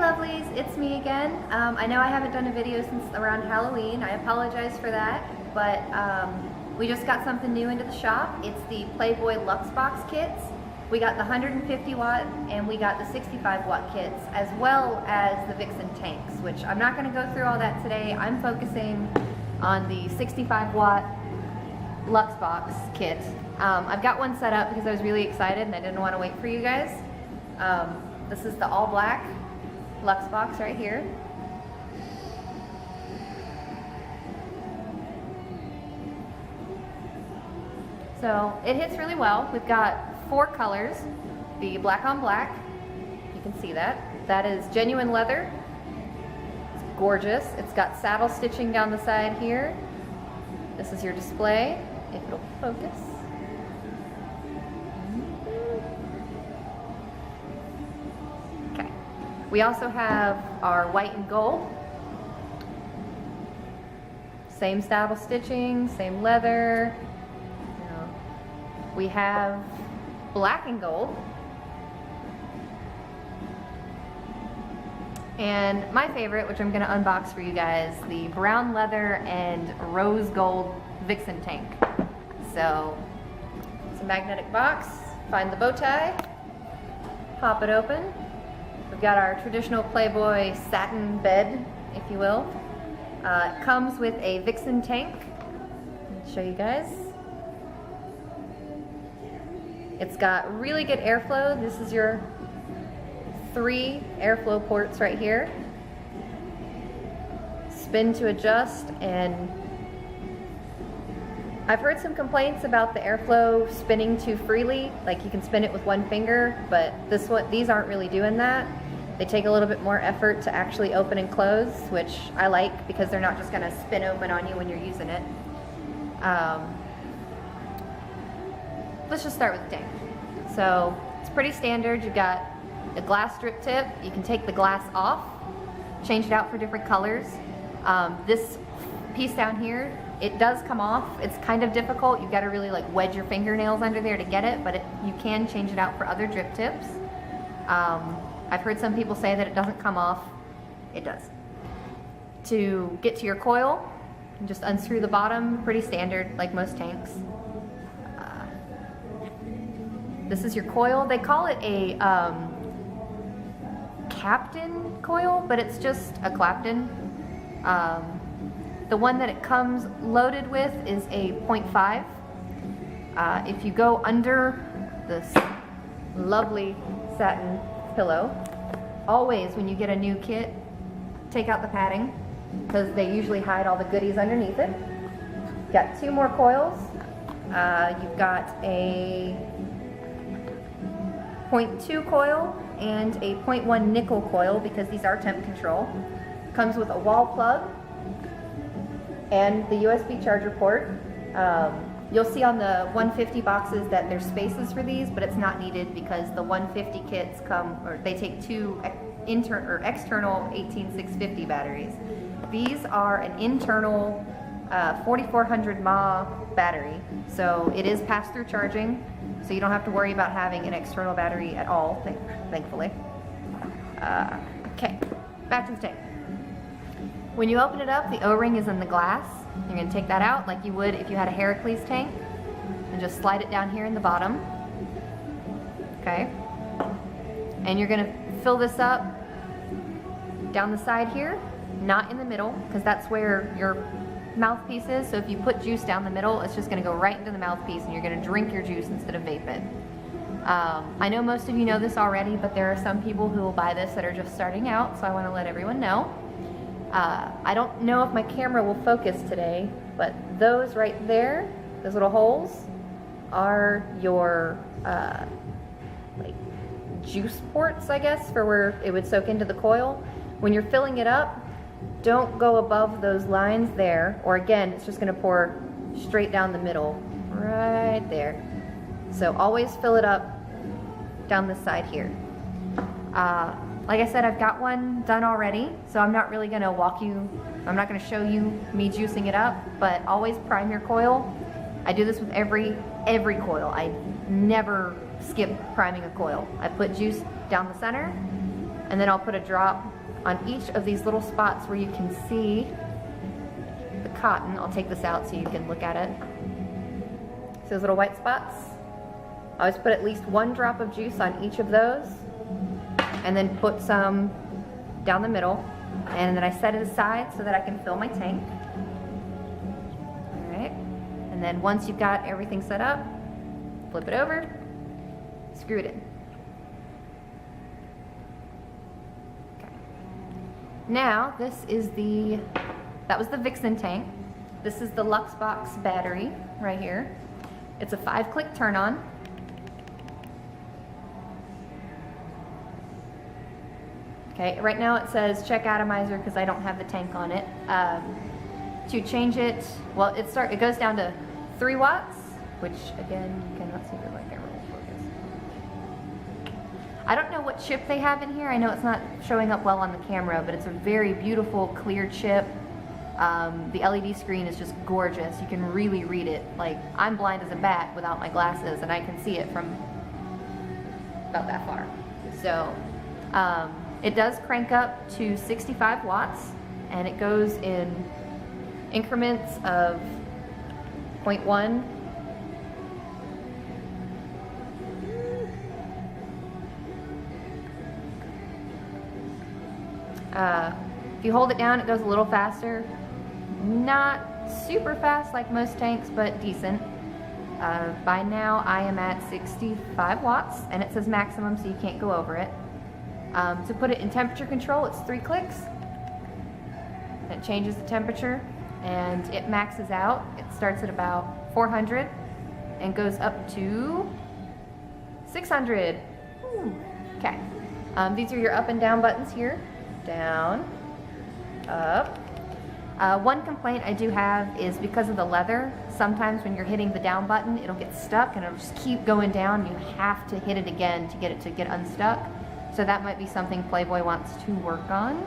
lovelies, it's me again. I know I haven't done a video since around Halloween. I apologize for that, but we just got something new into the shop. It's the Playboy Luxbox kits. We got the 150 watt and we got the 65 watt kits, as well as the Vixen Tanks, which I'm not going to go through all that today. I'm focusing on the 65 watt Luxbox kit. I've got one set up because I was really excited and I didn't want to wait for you guys. This is the all black Luxbox right here. So it hits really well. We've got 4 colors. The black on black, you can see that. That is genuine leather. It's gorgeous. It's got saddle stitching down the side here. This is your display, if it'll focus. Okay. We also have our white and gold. Same saddle stitching, same leather. We have black and gold. And my favorite, which I'm going to unbox for you guys, the brown leather and rose gold Vixen Tank. So, it's a magnetic box. Find the bow tie, pop it open. We've got our traditional Playboy satin bed, if you will. It comes with a Vixen Tank. I'll show you guys. It's got really good airflow. This is your 3 airflow ports right here. Spin to adjust, and I've heard some complaints about the airflow spinning too freely, like you can spin it with one finger, but these aren't really doing that. They take a little bit more effort to actually open and close, which I like because they're not just going to spin open on you when you're using it. Let's just start with the tank. So it's pretty standard. You've got a glass strip tip. You can take the glass off, change it out for different colors. This piece down here, it does come off. It's kind of difficult. You've got to really like wedge your fingernails under there to get it, but you can change it out for other drip tips. I've heard some people say that it doesn't come off. It does. To get to your coil, you just unscrew the bottom, pretty standard like most tanks. This is your coil. They call it a Captain coil, but it's just a Clapton. The one that it comes loaded with is a 0.5. If you go under this lovely satin pillow, always when you get a new kit, take out the padding because they usually hide all the goodies underneath it. Got 2 more coils. You've got a 0.2 coil and a 0.1 nickel coil because these are temp control. Comes with a wall plug and the USB charger port. You'll see on the 150 boxes that there's spaces for these, but it's not needed because the 150 kits they take 2 external 18650 batteries. These are an internal 4400 mAh battery, so it is pass-through charging. So you don't have to worry about having an external battery at all, thankfully. Okay, back to the tank. When you open it up, the O-ring is in the glass. You're going to take that out like you would if you had a Heracles tank, and just slide it down here in the bottom. Okay, and you're going to fill this up down the side here, not in the middle, because that's where your mouthpiece is. So if you put juice down the middle, it's just going to go right into the mouthpiece and you're going to drink your juice instead of vape it. I know most of you know this already, but there are some people who will buy this that are just starting out, so I want to let everyone know. I don't know if my camera will focus today, but those right there, those little holes, are your like juice ports, I guess, for where it would soak into the coil. When you're filling it up, don't go above those lines there, or again, it's just going to pour straight down the middle, right there. So always fill it up down this side here. Like I said, I've got one done already, so I'm not really going to I'm not going to show you me juicing it up, but always prime your coil. I do this with every coil. I never skip priming a coil. I put juice down the center, And then I'll put a drop on each of these little spots where you can see the cotton. I'll take this out so you can look at it. So those little white spots, I always put at least 1 drop of juice on each of those, and then put some down the middle, and then I set it aside so that I can fill my tank. All right, and then once you've got everything set up, flip it over, screw it in. Okay. Now this is that was the Vixen Tank. This is the Luxbox battery right here. It's a 5-click turn on. Okay, right now it says check atomizer because I don't have the tank on it. To change it, well, it goes down to 3 watts, which again, you cannot see the light camera will focus. I don't know what chip they have in here. I know it's not showing up well on the camera, but it's a very beautiful, clear chip. The LED screen is just gorgeous. You can really read it. Like, I'm blind as a bat without my glasses, and I can see it from about that far. So, it does crank up to 65 watts, and it goes in increments of 0.1. If you hold it down, it goes a little faster. Not super fast like most tanks, but decent. By now, I am at 65 watts, and it says maximum, so you can't go over it. To put it in temperature control, it's 3 clicks. It changes the temperature, and it maxes out. It starts at about 400 and goes up to 600. Okay. These are your up and down buttons here. Down, up. One complaint I do have is because of the leather, sometimes when you're hitting the down button, it'll get stuck and it'll just keep going down. You have to hit it again to get unstuck. So that might be something Playboy wants to work on.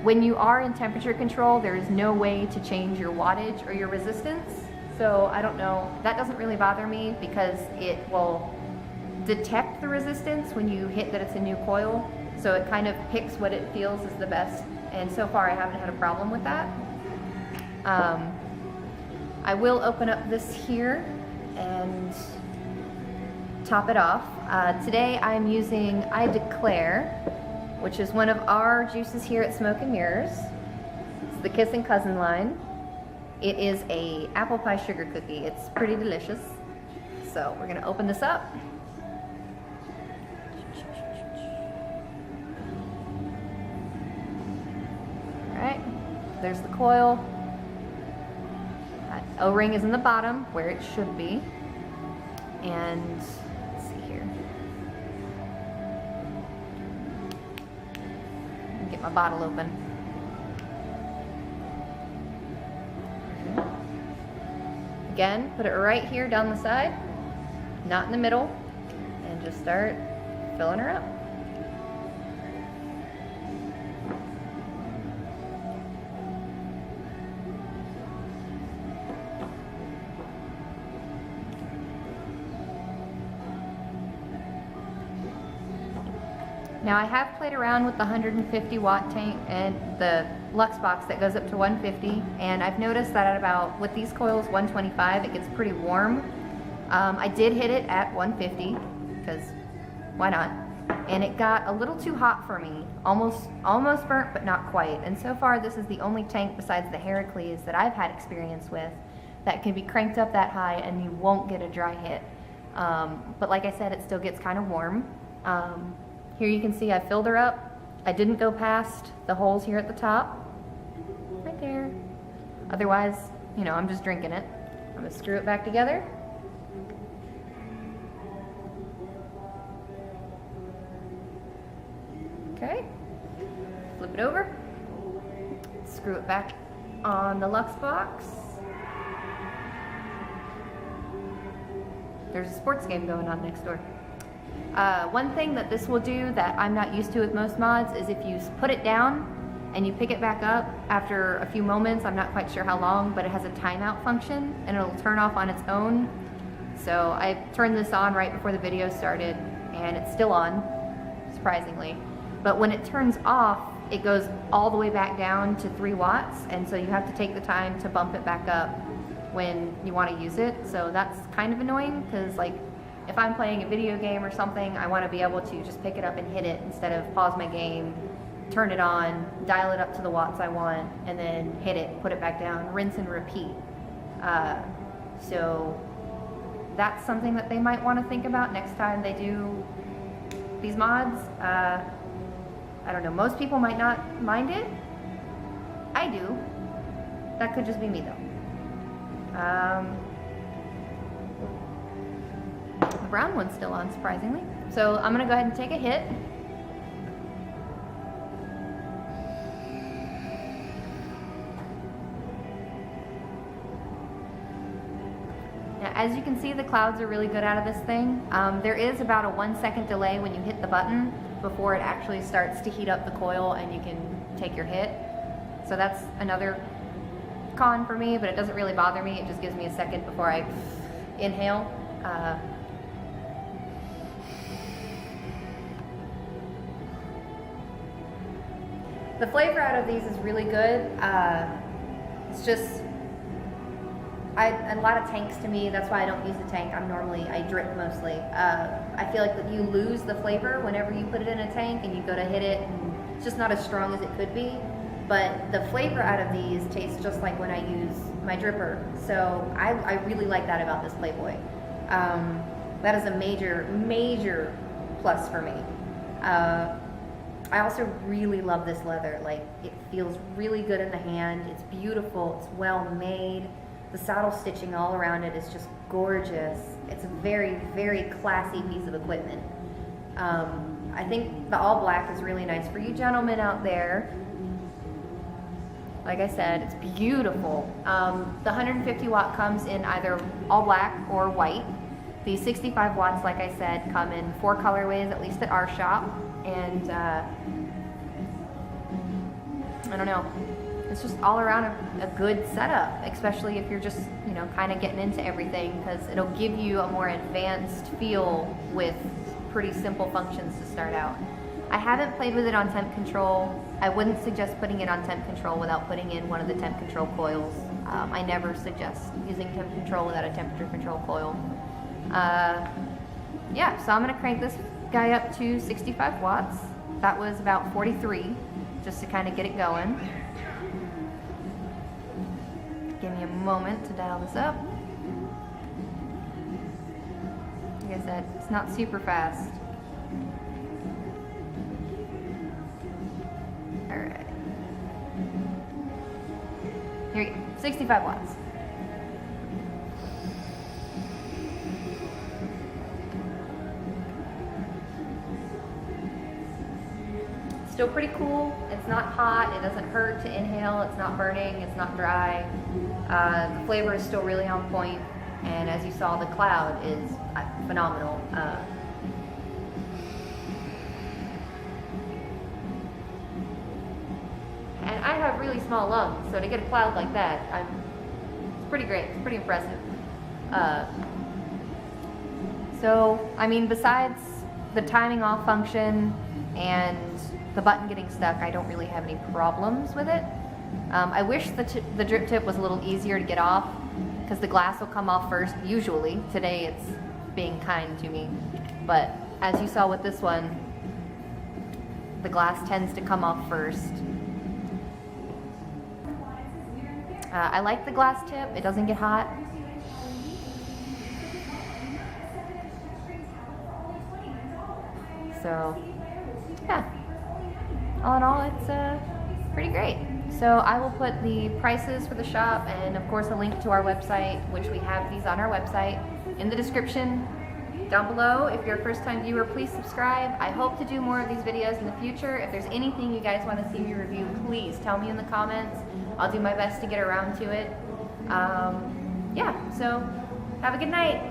When you are in temperature control, there is no way to change your wattage or your resistance. So I don't know, that doesn't really bother me because it will detect the resistance when you hit that it's a new coil. So it kind of picks what it feels is the best. And so far I haven't had a problem with that. I will open up this here and top it off. Today I'm using I Declare, which is one of our juices here at Smoke and Mirrors. It's the Kiss and Cousin line. It is a apple pie sugar cookie. It's pretty delicious. So we're gonna open this up. All right, there's the coil. That O-ring is in the bottom where it should be. And let's see here. Get my bottle open. Again, put it right here down the side, not in the middle, and just start filling her up. Now I have played around with the 150 watt tank and the Luxbox that goes up to 150, and I've noticed that at about, with these coils, 125, it gets pretty warm. I did hit it at 150, because why not? And it got a little too hot for me, almost burnt, but not quite. And so far, this is the only tank besides the Heracles that I've had experience with that can be cranked up that high and you won't get a dry hit. But like I said, it still gets kind of warm. Here you can see I filled her up. I didn't go past the holes here at the top. Right there. Otherwise, you know, I'm just drinking it. I'm gonna screw it back together. Okay. Flip it over. Screw it back on the Luxbox. There's a sports game going on next door. One thing that this will do that I'm not used to with most mods is if you put it down and you pick it back up after a few moments, I'm not quite sure how long, but it has a timeout function and it'll turn off on its own. So I turned this on right before the video started and it's still on. It's surprisingly. But when it turns off, it goes all the way back down to 3 watts, and so you have to take the time to bump it back up when you want to use it. So that's kind of annoying, because like if I'm playing a video game or something, I want to be able to just pick it up and hit it instead of pause my game, turn it on, dial it up to the watts I want, and then hit it, put it back down, rinse and repeat. So that's something that they might want to think about next time they do these mods. I don't know, most people might not mind it. I do. That could just be me though. The brown one's still on, surprisingly. So I'm gonna go ahead and take a hit. Now, as you can see, the clouds are really good out of this thing. There is about a 1-second delay when you hit the button before it actually starts to heat up the coil and you can take your hit. So that's another con for me, but it doesn't really bother me. It just gives me a second before I inhale. The flavor out of these is really good. It's just, a lot of tanks to me, that's why I don't use the tank. I drip mostly. I feel like that you lose the flavor whenever you put it in a tank and you go to hit it, and it's just not as strong as it could be. But the flavor out of these tastes just like when I use my dripper. So I really like that about this Playboy. That is a major, major plus for me. I also really love this leather. Like, it feels really good in the hand. It's beautiful, it's well made. The saddle stitching all around it is just gorgeous. It's a very, very classy piece of equipment. I think the all black is really nice for you gentlemen out there. Like I said, it's beautiful. The 150 watt comes in either all black or white. The 65 watts, like I said, come in 4 colorways, at least at our shop. And I don't know, it's just all around a good setup, especially if you're just, you know, kind of getting into everything, because it'll give you a more advanced feel with pretty simple functions to start out. I haven't played with it on temp control. I wouldn't suggest putting it on temp control without putting in one of the temp control coils. I never suggest using temp control without a temperature control coil. Yeah, so I'm gonna crank this guy up to 65 watts. That was about 43, just to kind of get it going. Give me a moment to dial this up. Like I said, it's not super fast. Alright. Here we go, 65 watts. Still pretty cool. It's not hot, it doesn't hurt to inhale, it's not burning, it's not dry. The flavor is still really on point, and as you saw, the cloud is phenomenal. And I have really small lungs, so to get a cloud like that, it's pretty great, it's pretty impressive. So, I mean, besides the timing off function and the button getting stuck, I don't really have any problems with it. I wish the drip tip was a little easier to get off, because the glass will come off first, usually. Today it's being kind to me. But as you saw with this one, the glass tends to come off first. I like the glass tip, it doesn't get hot. So, yeah. All in all, it's pretty great. So I will put the prices for the shop and of course a link to our website, which we have these on our website, in the description down below. If you're a first time viewer, please subscribe. I hope to do more of these videos in the future. If there's anything you guys want to see me review, please tell me in the comments. I'll do my best to get around to it. Yeah, so have a good night.